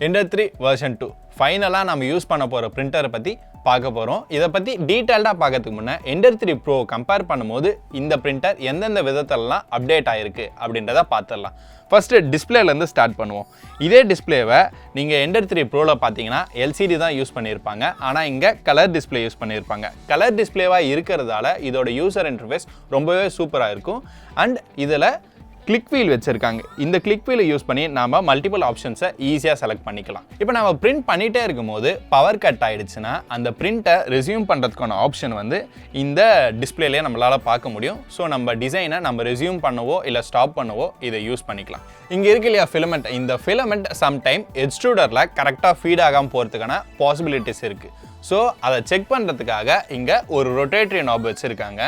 Ender 3 version 2 ஃபைனலாக நம்ம use பண்ண போகிற பிரிண்டரை பற்றி பார்க்க போகிறோம். இதை பற்றி டீட்டெயில்டாக பார்க்கறதுக்கு முன்னே Ender 3 Pro கம்பேர் பண்ணும்போது இந்த பிரிண்டர் எந்தெந்த விதத்திலலாம் அப்டேட் ஆகிருக்கு அப்படின்றத பார்த்துடலாம். ஃபஸ்ட்டு டிஸ்பிளேலேருந்து ஸ்டார்ட் பண்ணுவோம். இதே டிஸ்பிளேவை நீங்கள் Ender 3 Proவில் பார்த்தீங்கன்னா LCD தான் யூஸ் பண்ணியிருப்பாங்க. ஆனால் இங்கே கலர் டிஸ்பிளே யூஸ் பண்ணியிருப்பாங்க. கலர் டிஸ்பிளேவாக இருக்கிறதால இதோட யூசர் இன்டர்ஃபேஸ் ரொம்பவே சூப்பராக இருக்கும். அண்ட் இதில் கிளிக் வீல் வச்சிருக்காங்க. இந்த கிளிக் வீலை யூஸ் பண்ணி நாம மல்டிபிள் ஆப்ஷன்ஸை ஈஸியாக செலக்ட் பண்ணிக்கலாம். இப்போ நம்ம பிரிண்ட் பண்ணிட்டே இருக்கும்போது பவர் கட் ஆயிடுச்சுன்னா அந்த பிரிண்ட்டை ரெஸ்யூம் பண்ணுறதுக்கான ஆப்ஷன் வந்து இந்த டிஸ்பிளேலேயே நம்மளால் பார்க்க முடியும். ஸோ நம்ம டிசைனை நம்ம ரெஸ்யூம் பண்ணவோ இல்லை ஸ்டாப் பண்ணவோ இதை யூஸ் பண்ணிக்கலாம். இங்கே இருக்கு இல்லையா ஃபிலமெண்ட், இந்த ஃபிலமெண்ட் சம்டைம் எக்ஸ்ட்ரூடரில் கரெக்டாக ஃபீட் ஆகாமல் போகிறதுக்கான பாசிபிலிட்டிஸ் இருக்குது. ஸோ அதை செக் பண்ணுறதுக்காக இங்கே ஒரு ரொட்டேட்டரி நாப் வச்சுருக்காங்க.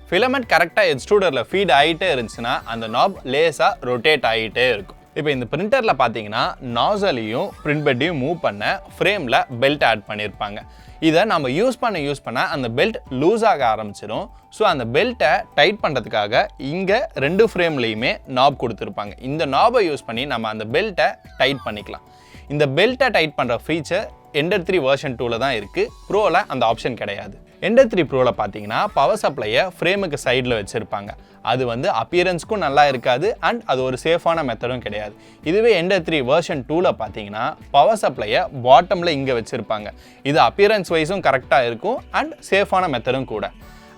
ஃபிலமெண்ட் கரெக்டாக எக்ஸ்ட்ரூடரில் ஃபீட் ஆகிட்டே இருந்துச்சுன்னா அந்த நாப் லேஸாக ரொட்டேட் ஆகிட்டே இருக்கும். இப்போ இந்த பிரிண்டரில் பார்த்தீங்கன்னா நாசலையும் பிரிண்ட் பெட்டையும் மூவ் பண்ண ஃப்ரேமில் பெல்ட் ஆட் பண்ணியிருப்பாங்க. இதை நம்ம யூஸ் பண்ண அந்த பெல்ட் லூஸ் ஆக ஆரம்பிச்சிடும். ஸோ அந்த பெல்ட்டை டைட் பண்ணுறதுக்காக இங்கே 2 ஃப்ரேம்லேயுமே நாப் கொடுத்துருப்பாங்க. இந்த நாபை யூஸ் பண்ணி நம்ம அந்த பெல்ட்டை டைட் பண்ணிக்கலாம். இந்த பெல்ட்டை டைட் பண்ணுற ஃபீச்சர் Ender 3 version 2ல தான் இருக்குது. ப்ரோவில் அந்த ஆப்ஷன் கிடையாது. Ender 3 Proவில் பார்த்தீங்கன்னா பவர் சப்ளையை ஃப்ரேமுக்கு சைடில் வச்சுருப்பாங்க. அது வந்து அப்பியரன்ஸ்க்கும் நல்லா இருக்காது அண்ட் அது ஒரு சேஃபான மெத்தடும் கிடையாது. இதுவே Ender 3 version 2ல பார்த்தீங்கன்னா பவர் சப்ளையை பாட்டமில் இங்கே வச்சுருப்பாங்க. இது அப்பியரன்ஸ் வைஸும் கரெக்டாக இருக்கும் அண்ட் சேஃபான மெத்தடும் கூட.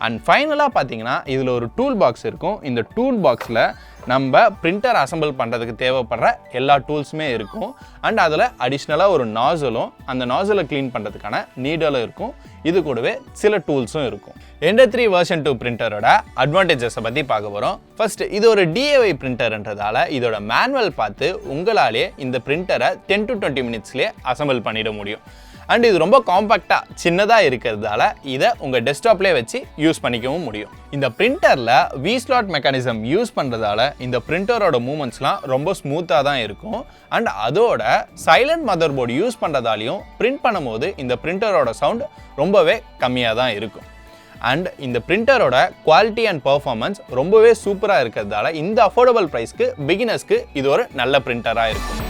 அண்ட் ஃபைனலாக பார்த்தீங்கன்னா இதில் ஒரு டூல் பாக்ஸ் இருக்கும். இந்த டூல் பாக்ஸில் நம்ம பிரிண்டர் அசம்பிள் பண்ணுறதுக்கு தேவைப்படுற எல்லா டூல்ஸுமே இருக்கும். அண்ட் அதில் அடிஷ்னலாக ஒரு நாசலும் அந்த நாசலை க்ளீன் பண்ணுறதுக்கான நீடலும் இருக்கும். இது கூடவே சில டூல்ஸும் இருக்கும். Ender 3 version 2 பிரிண்டரோட அட்வான்டேஜஸை பற்றி பார்க்க போகிறோம். ஃபர்ஸ்ட், இது ஒரு DIY பிரிண்டர்ன்றதால இதோட மேனுவல் பார்த்து உங்களாலே இந்த பிரிண்டரை 10 to 20 மினிட்ஸ்லேயே அசம்பிள் பண்ணிட முடியும். அண்ட் இது ரொம்ப காம்பேக்டாக சின்னதாக இருக்கிறதால இதை உங்கள் டெஸ்க்டாப்லேயே வச்சு யூஸ் பண்ணிக்கவும் முடியும். இந்த பிரிண்டரில் V-slot மெக்கானிசம் யூஸ் பண்ணுறதால இந்த பிரிண்டரோட மூமெண்ட்ஸ்லாம் ரொம்ப ஸ்மூத்தாக தான் இருக்கும். அண்ட் அதோட சைலண்ட் மதர் போர்டு யூஸ் பண்ணுறதாலையும் பிரிண்ட் பண்ணும்போது இந்த பிரிண்டரோட சவுண்ட் ரொம்பவே கம்மியாக தான் இருக்கும். அண்ட் இந்த பிரிண்டரோட குவாலிட்டி அண்ட் பர்ஃபார்மன்ஸ் ரொம்பவே சூப்பராக இருக்கிறதால இந்த அஃபோர்டபுள் ப்ரைஸ்க்கு பிகினர்ஸ்க்கு இது ஒரு நல்ல பிரிண்டராக இருக்கும்.